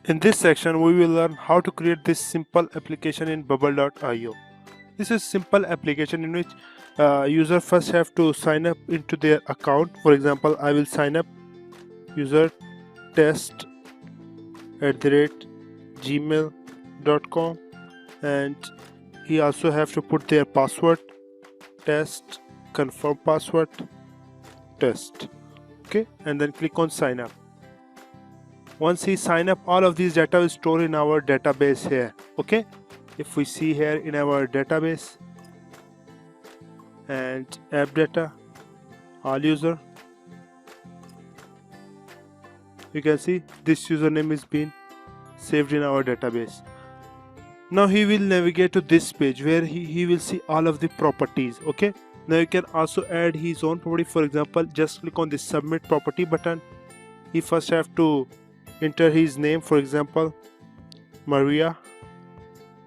In this section, we will learn how to create this simple application in bubble.io. This is simple application in which user first have to sign up into their account. For example, I will sign up user test@gmail.com, and he also have to put their password, test, confirm password, test. Okay, and then click on sign up. Once he sign up, all of these data will store in our database here. Okay, if we see here in our database and app data, all user, you can see this username is being saved in our database. Now he will navigate to this page where he will see all of the properties. Okay, now you can also add his own property. For example, just click on the submit property button. He first have to enter his name, for example Maria,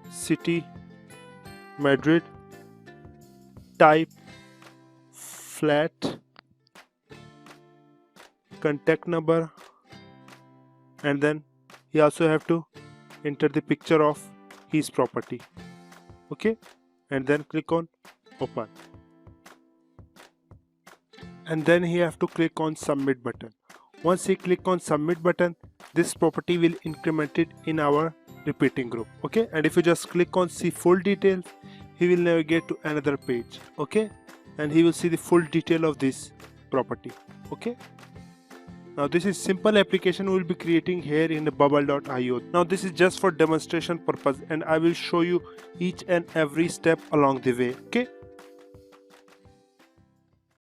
city Madrid, type flat, contact number, and then he also have to enter the picture of his property. Okay, and then click on open, and then he have to click on submit button. Once he click on submit button, this property will increment it in our repeating group. Okay, and if you just click on see full details, he will navigate to another page. Okay, and he will see the full detail of this property. Okay, now this is simple application we will be creating here in the bubble.io. Now this is just for demonstration purpose, and I will show you each and every step along the way. Okay.